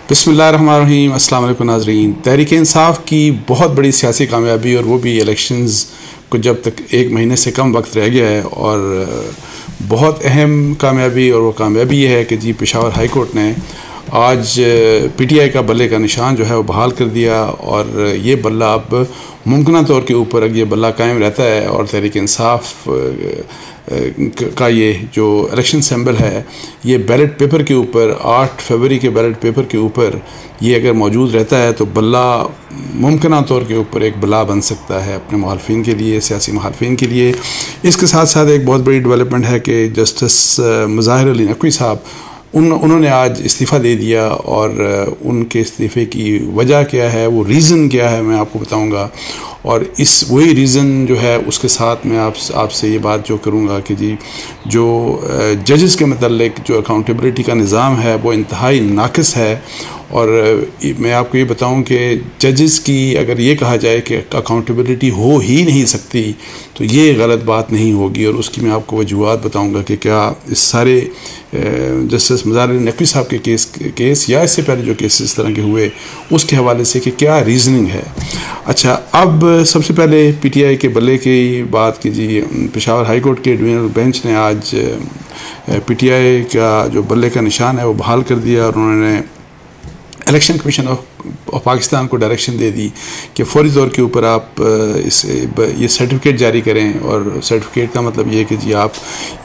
बिस्मिल्लाहिर्रहमानिर्रहीम। अस्सलाम वालेकुम नाज़रीन। तहरीक इंसाफ की बहुत बड़ी सियासी कामयाबी और वो भी इलेक्शंस को जब तक एक महीने से कम वक्त रह गया है, और बहुत अहम कामयाबी, और वो कामयाबी ये है कि जी पेशावर हाई कोर्ट ने आज पीटीआई का बल्ले का निशान जो है वो बहाल कर दिया, और ये बल्ला अब मुमकिन तौर के ऊपर अगर ये बल्ला कायम रहता है और तहरीक इंसाफ का ये जो इलेक्शन सिंबल है ये बैलेट पेपर के ऊपर 8 फरवरी के बैलेट पेपर के ऊपर ये अगर मौजूद रहता है तो बल्ला मुमकिन तौर के ऊपर एक बला बन सकता है अपने मुखालफिन के लिए, सियासी मुखालफिन के लिए। इसके साथ साथ एक बहुत बड़ी डेवलपमेंट है कि जस्टिस मुज़ाहिर अली नकवी साहब उन्होंने आज इस्तीफ़ा दे दिया, और उनके इस्तीफ़े की वजह क्या है, वो रीज़न क्या है, मैं आपको बताऊंगा। और इस वही रीज़न जो है उसके साथ मैं आपसे ये बात जो करूँगा कि जी जो जजेस के मतलब जो अकाउंटेबिलिटी का निज़ाम है वो इंतहाई नाक़िस है। और मैं आपको ये बताऊं कि जजेस की अगर ये कहा जाए कि अकाउंटेबिलिटी हो ही नहीं सकती तो ये गलत बात नहीं होगी, और उसकी मैं आपको वजूहात बताऊंगा कि क्या इस सारे जस्टिस मुज़ाहिर अली नकवी साहब के केस या इससे पहले जो केस इस तरह के हुए उसके हवाले से कि क्या रीज़निंग है। अच्छा, अब सबसे पहले पीटीआई के बल्ले की बात कीजिए। पेशावर हाई कोर्ट के डिवीजनल बेंच ने आज पीटीआई का जो बल्ले का निशान है वो बहाल कर दिया, और उन्होंने इलेक्शन कमीशन ऑफ पाकिस्तान को डायरेक्शन दे दी कि फौरी तौर के ऊपर आप ये सर्टिफिकेट जारी करें। और सर्टिफिकेट का मतलब ये कि जी आप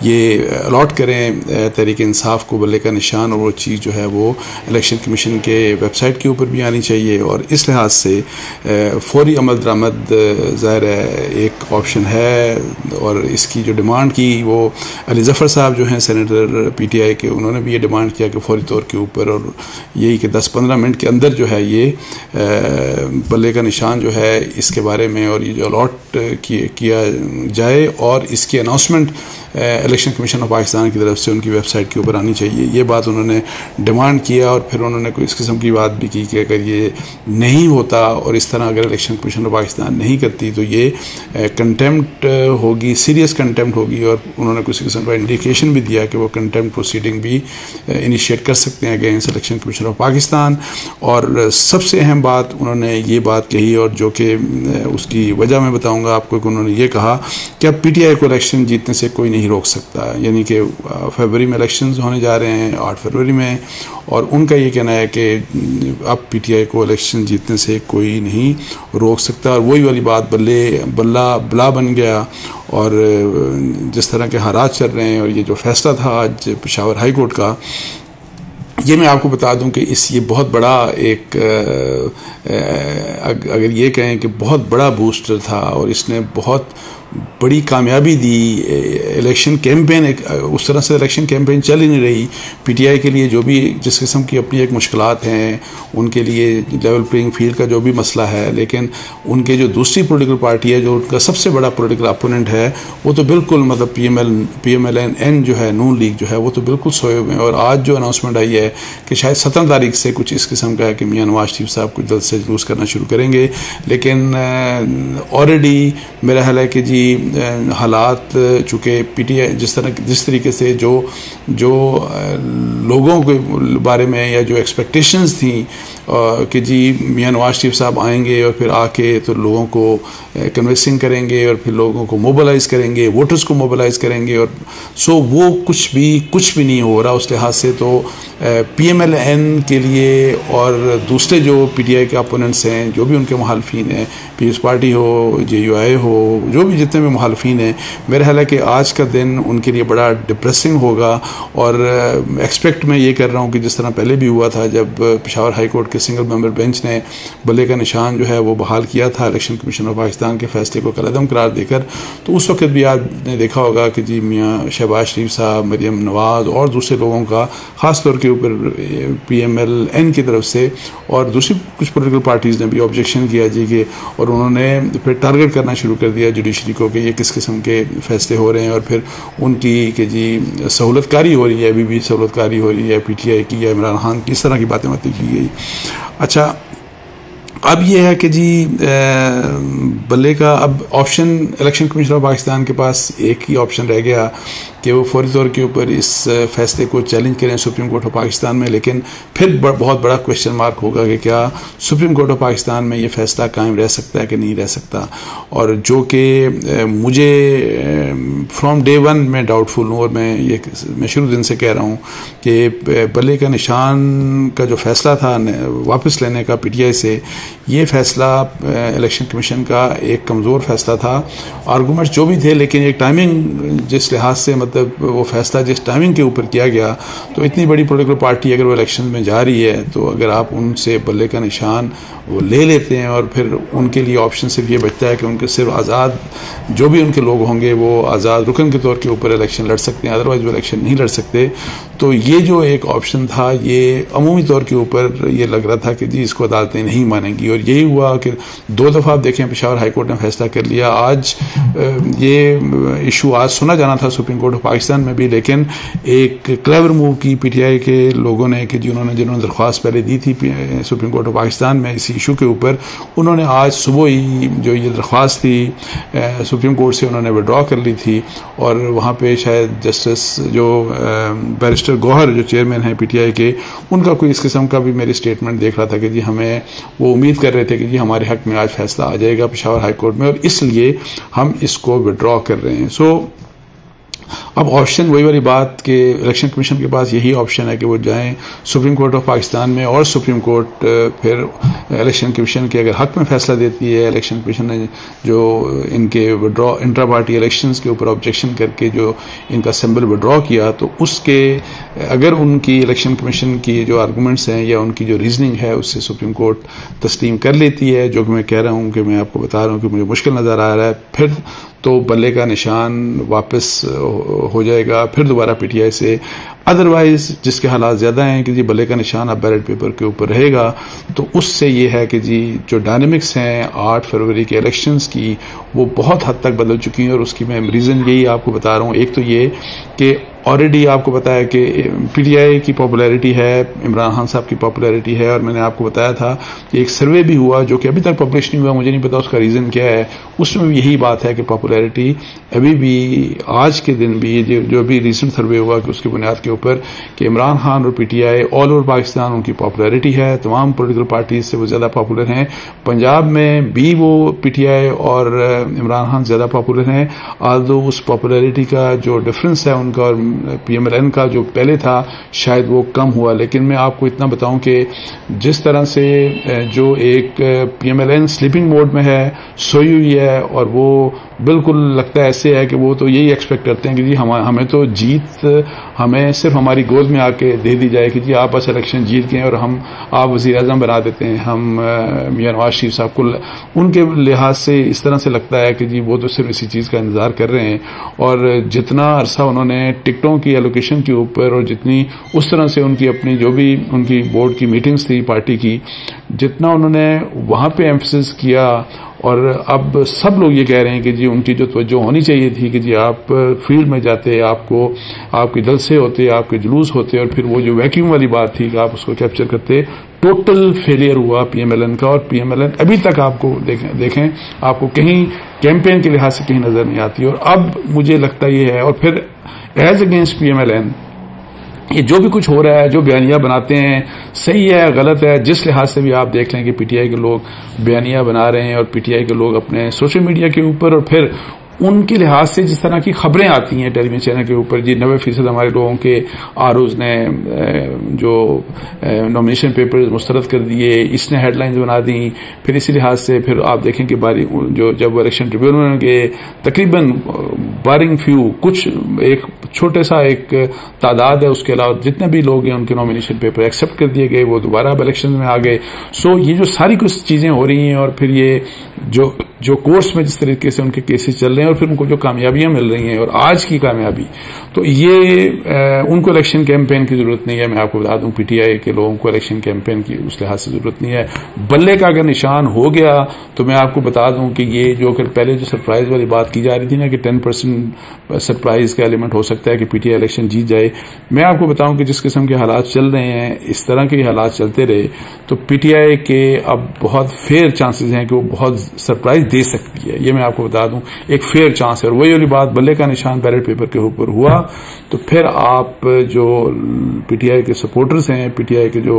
ये अलॉट करें तहरीक इंसाफ को बल्ले का निशान, और वो चीज़ जो है वो इलेक्शन कमीशन के वेबसाइट के ऊपर भी आनी चाहिए। और इस लिहाज से फौरी अमल दरामद ज़ाहिर है एक ऑप्शन है, और इसकी जो डिमांड की वो अली ज़फ़र साहब जो हैं सेनेटर पीटीआई के, उन्होंने भी ये डिमांड किया कि फौरी तौर के ऊपर, और यही कि 10-15 मिनट के अंदर जो है ये बल्ले का निशान जो है इसके बारे में और ये जो अलॉट किया जाए, और इसकी announcement election commission of Pakistan की तरफ से उनकी वेबसाइट के ऊपर आनी चाहिए। ये बात उन्होंने डिमांड किया, और फिर उन्होंने कोई इस किस्म की बात भी की कि अगर ये नहीं होता और इस तरह अगर इलेक्शन कमीशन ऑफ पाकिस्तान नहीं करती तो ये कंटेम्प्ट होगी, सीरियस कंटेम्प्ट होगी। और उन्होंने किसी किस्म का इंडिकेशन भी दिया कि वो कंटेम्प्ट प्रोसीडिंग भी इनिशिएट कर सकते हैं against election commission of Pakistan. और सबसे अहम बात उन्होंने ये बात कही, और जो कि उसकी वजह मैं बताऊँगा आपको, कि उन्होंने ये कहा कि अब पीटीआई को इलेक्शन जीतने से कोई नहीं रोक सकता। यानी कि फरवरी में इलेक्शंस होने जा रहे हैं 8 फरवरी में, और उनका ये कहना है कि अब पीटीआई को इलेक्शन जीतने से कोई नहीं रोक सकता। और वही वाली बात बल्ला बन गया, और जिस तरह के हालात चल रहे हैं, और ये जो फैसला था आज पेशावर हाई कोर्ट का, ये मैं आपको बता दूं कि ये बहुत बड़ा एक अगर ये कहें कि बहुत बड़ा बूस्टर था, और इसने बहुत बड़ी कामयाबी दी इलेक्शन कैंपेन। उस तरह से इलेक्शन कैंपेन चल ही नहीं रही पीटीआई के लिए, जो भी जिस किस्म की अपनी एक मुश्किलात हैं उनके लिए, लेवल प्लेइंग फील्ड का जो भी मसला है, लेकिन उनके जो दूसरी पॉलिटिकल पार्टी है जो उनका सबसे बड़ा पॉलिटिकल अपोनेंट है वो तो बिल्कुल मतलब PMLN जो है, नून लीग जो है, वो तो बिल्कुल सोए हुए हैं। और आज जो अनाउंसमेंट आई है कि शायद 17 तारीख से कुछ इस किस्म का है कि मियां नवाज शरीफ साहब कुछ जल्द से जुलूस करना शुरू करेंगे, लेकिन ऑलरेडी मेरा ख्याल है कि जी हालात चूँकि पीटीआई जिस तरीके से जो लोगों के बारे में या जो एक्सपेक्टेशंस थी कि जी मियां नवाज शरीफ साहब आएंगे और फिर आके तो लोगों को कन्विंसिंग करेंगे और फिर लोगों को मोबिलाइज़ करेंगे, वोटर्स को मोबिलाइज़ करेंगे, और सो वो कुछ भी नहीं हो रहा। उस लिहाज से तो PMLN के लिए और दूसरे जो पीटीआई के अपोनेंट्स हैं, जो भी उनके मुखालफिन हैं, पीपल्स पार्टी हो, JUI हो, जो भी जितने भी मुखालफिन हैं, मेरा ख्याल है कि आज का दिन उनके लिए बड़ा डिप्रेसिंग होगा। और एक्सपेक्ट मैं ये कर रहा हूँ कि जिस तरह पहले भी हुआ था जब पेशावर हाई कोर्ट के सिंगल मेंबर बेंच ने बल्ले का निशान जो है वो बहाल किया था इलेक्शन कमीशन ऑफ पाकिस्तान के फैसले को कलअदम करार देकर, तो उस वक्त भी आपने देखा होगा कि जी मियां शहबाज शरीफ साहब, मरियम नवाज और दूसरे लोगों का ख़ास तौर के ऊपर PMLN की तरफ से और दूसरी कुछ पॉलिटिकल पार्टीज़ ने भी ऑब्जेक्शन किया जी के, और उन्होंने फिर टारगेट करना शुरू कर दिया जुडिशरी को कि ये किस किस्म के फैसले हो रहे हैं, और फिर उनकी कि जी सहूलतकारी हो रही है, अभी भी सहूलतकारी हो रही है पीटीआई की या इमरान खान की, इस तरह की बातें की गई। अच्छा, अब ये है कि जी बल्ले का अब option election commission of Pakistan के पास एक ही ऑप्शन रह गया कि वो फौरी तौर के ऊपर इस फैसले को चैलेंज करें सुप्रीम कोर्ट ऑफ पाकिस्तान में, लेकिन फिर बहुत बड़ा क्वेश्चन मार्क होगा कि क्या सुप्रीम कोर्ट ऑफ पाकिस्तान में ये फैसला कायम रह सकता है कि नहीं रह सकता। और जो कि मुझे फ्रॉम डे वन मैं डाउटफुल हूँ, और मैं शुरू दिन से कह रहा हूँ कि बल्ले का निशान का जो फैसला था वापस लेने का पीटीआई से, ये फैसला इलेक्शन कमीशन का एक कमज़ोर फैसला था। आर्गूमेंट्स जो भी थे, लेकिन एक टाइमिंग जिस लिहाज से मतलब वो फैसला जिस टाइमिंग के ऊपर किया गया, तो इतनी बड़ी पॉलिटिकल पार्टी अगर वो इलेक्शन में जा रही है तो अगर आप उनसे बल्ले का निशान वो ले लेते हैं और फिर उनके लिए ऑप्शन सिर्फ ये बचता है कि उनके सिर्फ आज़ाद जो भी उनके लोग होंगे वो आज़ाद रुकन के तौर के ऊपर इलेक्शन लड़ सकते हैं, अदरवाइज वो इलेक्शन नहीं लड़ सकते। तो ये जो एक ऑप्शन था, ये अमूमी तौर के ऊपर ये लग रहा था कि जी इसको अदालतें नहीं मानेंगी, और यही हुआ कि 2 दफ़ा आप देखें पेशावर हाई कोर्ट ने फैसला कर लिया। आज ये इशू आज सुना जाना था सुप्रीम कोर्ट ऑफ पाकिस्तान में भी, लेकिन एक क्लेवर मूव की पीटीआई के लोगों ने कि जिन्होंने दरख्वास्त पहले दी थी सुप्रीम कोर्ट ऑफ पाकिस्तान में इसी इशू के ऊपर, उन्होंने आज सुबह ही जो ये दरख्वास्त थी सुप्रीम कोर्ट से उन्होंने विड्रॉ कर ली थी। और वहाँ पे शायद जस्टिस जो बैरिस्टर गौहर जो चेयरमैन है पीटीआई के, उनका कोई इस किस्म का भी मेरी स्टेटमेंट देख रहा था कि जी हमें वो उम्मीद कर रहे थे कि जी हमारे हक में आज फैसला आ जाएगा पेशावर हाई कोर्ट में, और इसलिए हम इसको विड्रॉ कर रहे हैं। सो अब ऑप्शन वही वाली बात कि इलेक्शन कमीशन के पास यही ऑप्शन है कि वो जाएं सुप्रीम कोर्ट ऑफ पाकिस्तान में, और सुप्रीम कोर्ट फिर इलेक्शन कमीशन के अगर हक में फैसला देती है, इलेक्शन कमीशन ने जो इनके विड्रॉ इंट्रा पार्टी इलेक्शंस के ऊपर ऑब्जेक्शन करके जो इनका सिंबल विड्रॉ किया, तो उसके अगर उनकी इलेक्शन कमीशन की जो आर्गूमेंट्स हैं या उनकी जो रीजनिंग है उससे सुप्रीम कोर्ट तस्लीम कर लेती है, जो कि मैं कह रहा हूं कि मैं आपको बता रहा हूं कि मुझे मुश्किल नजर आ रहा है, फिर तो बल्ले का निशान वापस हो जाएगा फिर दोबारा पीटीआई से। अदरवाइज जिसके हालात ज्यादा हैं कि जी बल्ले का निशान अब बैलेट पेपर के ऊपर रहेगा, तो उससे ये है कि जी जो डायनेमिक्स हैं 8 फरवरी के इलेक्शंस की वो बहुत हद तक बदल चुकी हैं। और उसकी मैं रीजन यही आपको बता रहा हूं, एक तो ये कि ऑलरेडी आपको पता है कि पीटीआई की पॉपुलैरिटी है, इमरान खान साहब की पॉपुलैरिटी है, और मैंने आपको बताया था कि एक सर्वे भी हुआ जो कि अभी तक पब्लिश नहीं हुआ, मुझे नहीं पता उसका रीजन क्या है, उसमें भी यही बात है कि पॉपुलैरिटी अभी भी आज के दिन भी जो अभी रिसेंट सर्वे हुआ कि उसकी बुनियाद के ऊपर कि इमरान खान और पीटीआई ऑल ओवर पाकिस्तान उनकी पॉपुलैरिटी है, तमाम पोलिटिकल पार्टीज से वो ज्यादा पॉपुलर हैं। पंजाब में भी वो पीटीआई और इमरान खान ज्यादा पॉपुलर हैं, आल्दो उस पॉपुलैरिटी का जो डिफरेंस है उनका और पीएमएलएन का जो पहले था शायद वो कम हुआ। लेकिन मैं आपको इतना बताऊं कि जिस तरह से जो एक पीएमएलएन स्लीपिंग मोड में है, सोई हुई है, और वो बिल्कुल लगता है ऐसे है कि वो तो यही एक्सपेक्ट करते हैं कि जी हमें तो जीत हमें सिर्फ हमारी गोद में आके दे दी जाए कि जी आप बस इलेक्शन जीत गए और हम आप वज़ीर आज़म बना देते हैं। हम मियां नवाज शरीफ साहब को उनके लिहाज से इस तरह से लगता है कि जी वो तो सिर्फ इसी चीज़ का इंतजार कर रहे हैं। और जितना अरसा उन्होंने टिकटों की एलोकेशन के ऊपर और जितनी उस तरह से उनकी अपनी जो भी उनकी बोर्ड की मीटिंग्स थी पार्टी की, जितना उन्होंने वहां पे एम्फसिस किया, और अब सब लोग ये कह रहे हैं कि जी उनकी जो तवज्जो होनी चाहिए थी कि जी आप फील्ड में जाते, आपको आपके जलसे होते, आपके जुलूस होते, और फिर वो जो वैक्यूम वाली बात थी कि आप उसको कैप्चर करते, टोटल फेलियर हुआ पीएमएलएन का। और पीएमएलएन अभी तक आपको देखें आपको कहीं कैंपेन के लिहाज से कहीं नजर नहीं आती। और अब मुझे लगता ये है, और फिर एज अगेंस्ट पीएमएलएन ये जो भी कुछ हो रहा है, जो बयानियां बनाते हैं, सही है गलत है, जिस लिहाज से भी आप देख लें कि पीटीआई के लोग बयानियां बना रहे हैं और पीटीआई के लोग अपने सोशल मीडिया के ऊपर, और फिर उनके लिहाज से जिस तरह की खबरें आती हैं टेलीविजन चैनल के ऊपर, जी 90% हमारे लोगों के आरोज ने जो नॉमिनेशन पेपर्स मुस्तरद कर दिए, इसने हेडलाइंस बना दी। फिर इसी लिहाज से फिर आप देखें कि जो जब इलेक्शन ट्रिब्यूनल के तकरीबन बारिंग फ्यू कुछ एक छोटे सा एक तादाद है, उसके अलावा जितने भी लोग हैं उनके नॉमिनेशन पेपर एक्सेप्ट कर दिए गए, वो दोबारा अब इलेक्शन में आ गए। सो ये जो सारी कुछ चीजें हो रही हैं, और फिर ये जो कोर्स में जिस तरीके से उनके केसेस चल रहे हैं, और फिर उनको जो कामयाबियां मिल रही हैं, और आज की कामयाबी, तो ये उनको इलेक्शन कैंपेन की जरूरत नहीं है। मैं आपको बता दूं पीटीआई के लोगों को इलेक्शन कैंपेन की उस लिहाज से जरूरत नहीं है। बल्ले का अगर निशान हो गया तो मैं आपको बता दूं कि ये जो पहले जो सरप्राइज वाली बात की जा रही थी ना कि 10% सरप्राइज का एलिमेंट हो सकता है कि पीटीआई इलेक्शन जीत जाए, मैं आपको बताऊं कि जिस किस्म के हालात चल रहे हैं, इस तरह के हालात चलते रहे तो पीटीआई के अब बहुत फेयर चांसेस हैं कि वो बहुत सरप्राइज दे सकती है, ये मैं आपको बता दूं, एक फेयर चांस है। और वही वाली बात, बल्ले का निशान बैलेट पेपर के ऊपर हुआ तो फिर आप जो पीटीआई के सपोर्टर्स हैं, पीटीआई के जो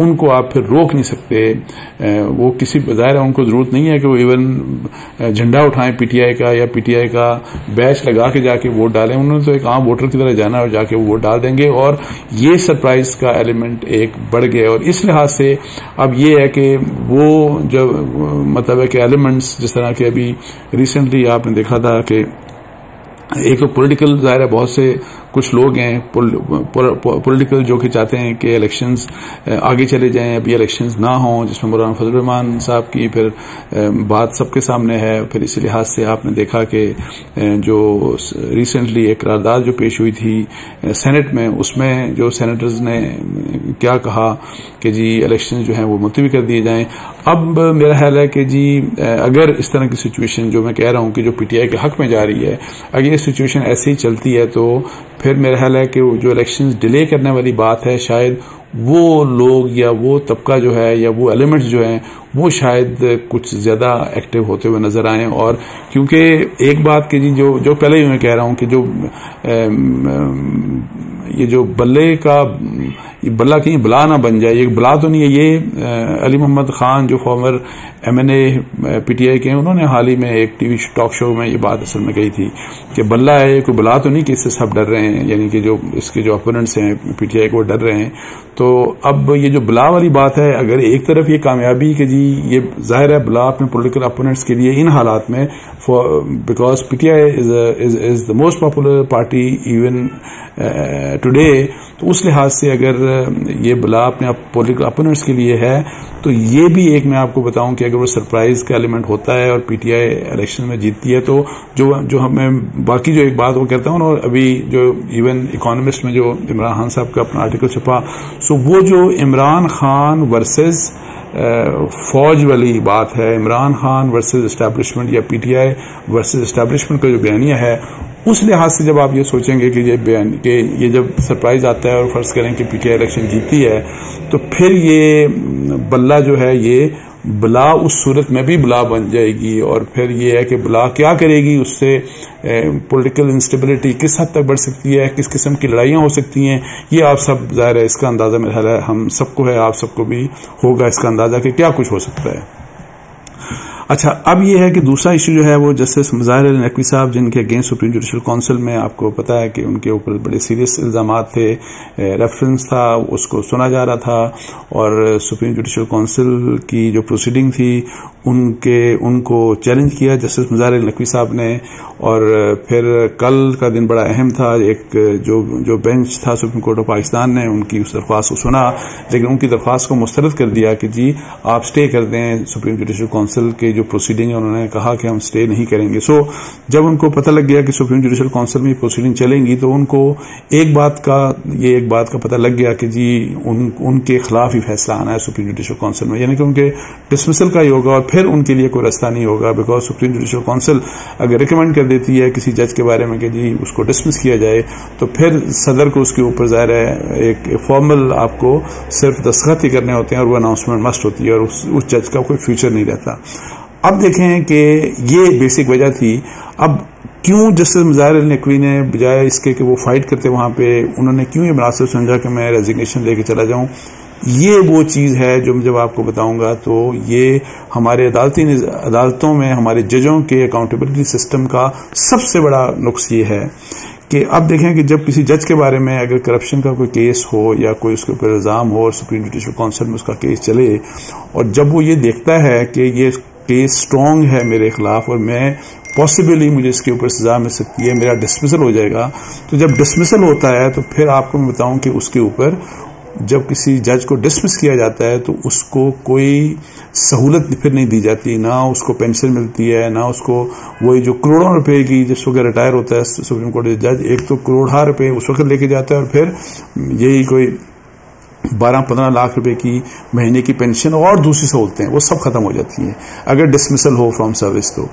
उनको आप फिर रोक नहीं सकते। वो किसी ज़ाहिर है उनको जरूरत नहीं है कि वो इवन झंडा उठाएं पीटीआई का या पीटीआई का बैच लगा के जाके वोट डालें। उन्होंने तो एक आम वोटर की तरह जाना और जाके वो वोट डाल देंगे, और ये सरप्राइज का एलिमेंट एक बढ़ गया। और इस लिहाज से अब ये है कि वो जो मतलब है कि एलिमेंट्स, जिस तरह के अभी रिसेंटली आपने देखा था कि एक तो पॉलिटिकल, जाहिर है बहुत से कुछ लोग हैं पॉलिटिकल जो कि चाहते हैं कि इलेक्शंस आगे चले जाएं, अभी इलेक्शंस ना हों, जिसमें मौलाना फजल रहमान साहब की फिर बात सबके सामने है। फिर इसी लिहाज से आपने देखा कि जो रिसेंटली एक करारदाद जो पेश हुई थी सेनेट में, उसमें जो सेनेटर्स ने क्या कहा कि जी इलेक्शन जो हैं वो मुलतवी कर दिए जाएं। अब मेरा ख्याल है कि जी अगर इस तरह की सिचुएशन जो मैं कह रहा हूं कि जो पीटीआई के हक में जा रही है, अगर ये सिचुएशन ऐसे ही चलती है तो फिर मेरा ख्याल है कि जो इलेक्शंस डिले करने वाली बात है, शायद वो लोग या वो तबका जो है या वो एलिमेंट्स जो हैं वो शायद कुछ ज्यादा एक्टिव होते हुए नजर आए। और क्योंकि एक बात कि जी जो पहले ही मैं कह रहा हूं कि जो ये जो बल्ले का ये बल्ला कहीं बला ना बन जाए, ये बला तो नहीं है। ये अली मोहम्मद खान जो फॉर्मर एमएनए पीटीआई के हैं, उन्होंने हाल ही में एक टीवी टॉक शो में ये बात असल में कही थी कि बल्ला है, कोई बला तो नहीं कि इससे सब डर रहे हैं, यानी कि जो इसके जो अपोनेंट्स हैं पीटीआई को डर रहे हैं। तो अब ये जो बला वाली बात है, अगर एक तरफ ये कामयाबी कि जी ये जाहिर है बला अपने पॉलिटिकल अपोनेंट्स के लिए इन हालात में, because PTI is the most popular party even today, तो उस लिहाज से अगर ये बला अपने पॉलिटिकल अपोनेंट्स के लिए है तो ये भी एक मैं आपको बताऊं कि अगर वो सरप्राइज का एलिमेंट होता है और पीटीआई इलेक्शन में जीतती है तो जो हमें बाकी जो एक बात वो कहता हूं, और अभी जो इवन इकोनॉमिस्ट में जो इमरान खान साहब का अपना आर्टिकल छपा, सो वो जो इमरान खान वर्सेस फौज वाली बात है, इमरान खान वर्सेस एस्टैब्लिशमेंट या पीटीआई वर्सेस एस्टैब्लिशमेंट का जो बयानिया है, उस लिहाज से जब आप ये सोचेंगे कि ये जब सरप्राइज आता है और फर्ज करें कि पीटीआई इलेक्शन जीती है, तो फिर ये बल्ला जो है ये बला उस सूरत में भी बला बन जाएगी। और फिर ये है कि बला क्या करेगी, उससे पॉलिटिकल इंस्टेबिलिटी किस हद तक बढ़ सकती है, किस किस्म की लड़ाइयां हो सकती हैं, ये आप सब जाहिर है इसका अंदाजा मेरा ख्याल है हम सबको है, आप सबको भी होगा इसका अंदाजा कि क्या कुछ हो सकता है। अच्छा, अब ये है कि दूसरा इशू जो है वो जस्टिस मुज़ाहिर अली नकवी साहब, जिनके अगेंस्ट सुप्रीम जुडिशल काउंसिल में आपको पता है कि उनके ऊपर बड़े सीरियस इल्जामात थे, रेफरेंस था, उसको सुना जा रहा था, और सुप्रीम जुडिशल काउंसिल की जो प्रोसीडिंग थी उनको चैलेंज किया जस्टिस मुज़ाहिर अली नकवी साहब ने। और फिर कल का दिन बड़ा अहम था, एक जो बेंच था सुप्रीम कोर्ट ऑफ पाकिस्तान ने उनकी उस दरख्वास्त को सुना, लेकिन उनकी दरख्वास्त को मुस्तरद कर दिया कि जी आप स्टे कर दें सुप्रीम जुडिशल काउंसिल के जो प्रोसीडिंग है, उन्होंने कहा कि हम स्टे नहीं करेंगे। सो जब उनको पता लग गया कि सुप्रीम जुडिशल काउंसिल में प्रोसीडिंग चलेंगी तो उनको एक बात का पता लग गया कि जी उनके खिलाफ ही फैसला आना है सुप्रीम जुडिशल काउंसिल में, यानी कि उनके डिसमिसल का ही होगा और फिर उनके लिए कोई रास्ता नहीं होगा। बिकॉज सुप्रीम जुडिशल काउंसिल अगर रिकमेंड कर देती है किसी जज के बारे में कि जी उसको डिसमिस किया जाए, तो फिर सदर को उसके ऊपर जाहिर है एक फॉर्मल आपको सिर्फ दस्तखत ही करने होते हैं और वो अनाउंसमेंट मस्ट होती है और उस जज का कोई फ्यूचर नहीं रहता। अब देखें कि ये बेसिक वजह थी। अब क्यों जस्टिस मुज़ाहिर अली नकवी ने बजाय इसके कि वो फाइट करते वहां पे, उन्होंने क्यों ये मुनासिब समझा कि मैं रेजिग्नेशन लेके चला जाऊं, ये वो चीज है जो जब आपको बताऊंगा तो ये हमारे अदालतों में हमारे जजों के अकाउंटेबिलिटी सिस्टम का सबसे बड़ा नुक्स ये है कि अब देखें कि जब किसी जज के बारे में अगर करप्शन का कोई केस हो या कोई उसके ऊपर इल्जाम हो और सुप्रीम जुडिशल काउंसिल में उसका केस चले, और जब वो ये देखता है कि ये केस स्ट्रांग है मेरे खिलाफ और मैं पॉसिबली मुझे इसके ऊपर सजा मिल सकती है, मेरा डिसमिसल हो जाएगा, तो जब डिसमिसल होता है तो फिर आपको मैं बताऊं कि उसके ऊपर जब किसी जज को डिसमिस किया जाता है तो उसको कोई सहूलत फिर नहीं दी जाती, ना उसको पेंशन मिलती है, ना उसको वही जो करोड़ों रुपए की जिस वक्त रिटायर होता है सुप्रीम कोर्ट जज, एक तो करोड़ रुपए उस वक्त लेके जाता है और फिर यही कोई 12-15 लाख रुपए की महीने की पेंशन और दूसरी सहूलतें वो सब खत्म हो जाती हैं अगर डिसमिसल हो फ्रॉम सर्विस। तो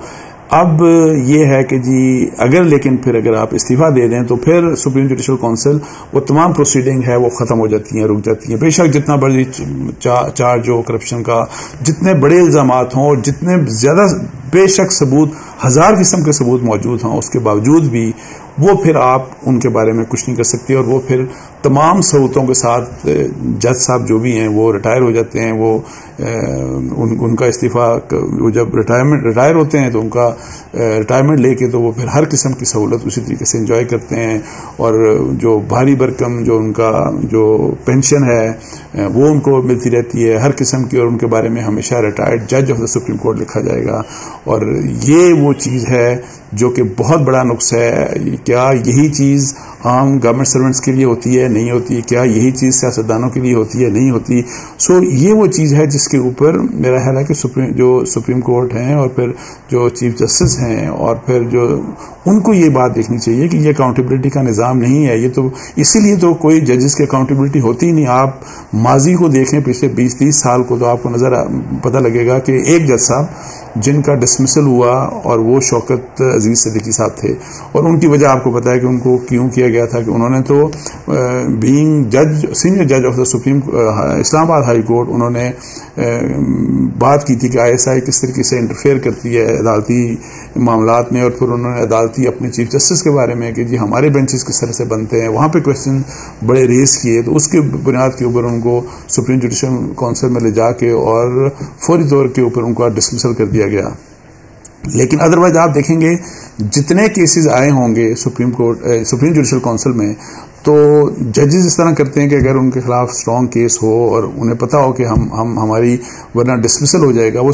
अब ये है कि जी अगर आप इस्तीफा दे दें तो फिर सुप्रीम जुडिशल काउंसिल वो तमाम प्रोसीडिंग है वो ख़त्म हो जाती हैं, रुक जाती हैं। बेशक जितना बड़ी चार्ज हो करप्शन का, जितने बड़े इल्ज़ामात हों और जितने ज़्यादा बेशक सबूत, 1000 किस्म के सबूत मौजूद हों, उसके बावजूद भी वो फिर आप उनके बारे में कुछ नहीं कर सकते और वो फिर तमाम सहूलतों के साथ जज साहब जो भी हैं वो रिटायर हो जाते हैं। वो उनका इस्तीफ़ा, वो जब रिटायर होते हैं तो उनका रिटायरमेंट लेके तो वो फिर हर किस्म की सहूलत उसी तरीके से एंजॉय करते हैं और जो भारी भरकम जो उनका जो पेंशन है वो उनको मिलती रहती है हर किस्म की, और उनके बारे में हमेशा रिटायर्ड जज ऑफ द सुप्रीम कोर्ट लिखा जाएगा। और ये वो चीज़ है जो कि बहुत बड़ा नुक्स है। क्या यही चीज़ आम गवर्नमेंट सर्वेंट्स के लिए होती है? नहीं होती। क्या यही चीज़ सियासतदानों के लिए होती है? नहीं होती। सो ये वो चीज़ है जिसके ऊपर मेरा ख्याल है कि सुप्रीम कोर्ट हैं और फिर जो चीफ जस्टिस हैं और फिर जो उनको ये बात देखनी चाहिए कि ये अकाउंटेबिलिटी का निज़ाम नहीं है। ये तो इसीलिए तो कोई जजेस की अकाउंटेबिलिटी होती ही नहीं। आप माजी को देखें, पिछले 20-30 साल को, तो आपको पता लगेगा कि एक जज साहब जिनका डिसमिसल हुआ और वो शौकत अजीज सिद्दीकी साहब थे, और उनकी वजह आपको पता है कि उनको क्यों किया गया था कि उन्होंने तो बीइंग जज, सीनियर जज of the supreme Islamabad high court, उन्होंने बात की थी कि ISI किस तरीके से इंटरफेयर करती है अदालती मामलात में, और फिर उन्होंने अदालती अपने चीफ जस्टिस के बारे में कि जी हमारे बेंचेस किस तरह से बनते हैं, वहाँ पे क्वेश्चन बड़े रेस किए। तो उसके बुनियाद के ऊपर उनको सुप्रीम जुडिशल काउंसिल में ले जाके और फौरी तौर के ऊपर उनका डिसमिसल कर दिया गया। लेकिन अदरवाइज आप देखेंगे जितने केसेस आए होंगे सुप्रीम जुडिशल काउंसिल में, तो जजेस इस तरह करते हैं कि अगर उनके खिलाफ स्ट्रॉन्ग केस हो और उन्हें पता हो कि हमारी वरना डिसमिसल हो जाएगा, वो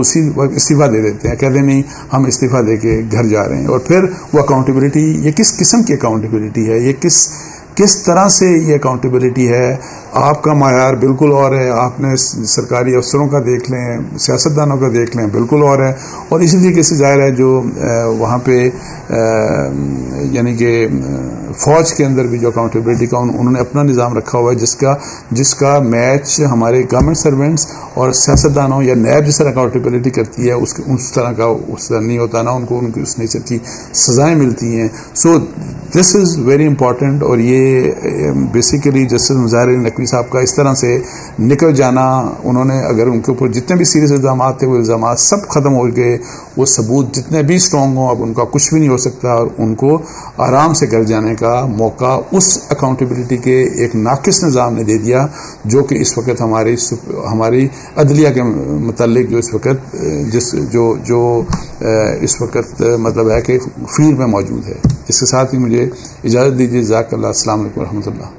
उसी वक्त इस्तीफा दे देते हैं, कहते हैं नहीं हम इस्तीफा दे के घर जा रहे हैं। और फिर वो अकाउंटेबिलिटी, ये किस किस्म की अकाउंटेबिलिटी है? ये किस तरह से ये अकाउंटेबिलिटी है? आपका मायार बिल्कुल और है, आपने सरकारी अफसरों का देख लें, सियासतदानों का देख लें, बिल्कुल और है। और इसी तरीके से जाहिर है जो वहाँ पे यानी कि फौज के अंदर भी जो अकाउंटेबिलिटी का उन्होंने अपना निज़ाम रखा हुआ है, जिसका मैच हमारे गवर्नमेंट सर्वेंट्स और सियासतदानों या नैब जिस तरह अकाउंटेबिलिटी करती है उस तरह नहीं होता ना, उनको उनकी उस नेचर की सज़ाएँ मिलती हैं। So this is very important. और ये बेसिकली जस्टिस मुज़ाहिर नकवी साहब का इस तरह से निकल जाना, उन्होंने अगर उनके ऊपर जितने भी सीरियस इल्ज़ाम थे वो इल्ज़ाम सब खत्म हो गए, वो सबूत जितने भी स्ट्रॉन्ग हों अब उनका कुछ भी नहीं हो सकता, और उनको आराम से घर जाने का मौका उस अकाउंटेबिलिटी के एक नाकिस निज़ाम ने दे दिया जो कि इस वक्त हमारी अदलिया के मुतालिक जो इस वक्त इस वक्त मतलब है कि फील्ड में मौजूद है। इसके साथ ही मुझे इजाज़त दीजिए। ज़ाकल्लाह, अस्सलाम वालेकुम रहमतुल्लाह।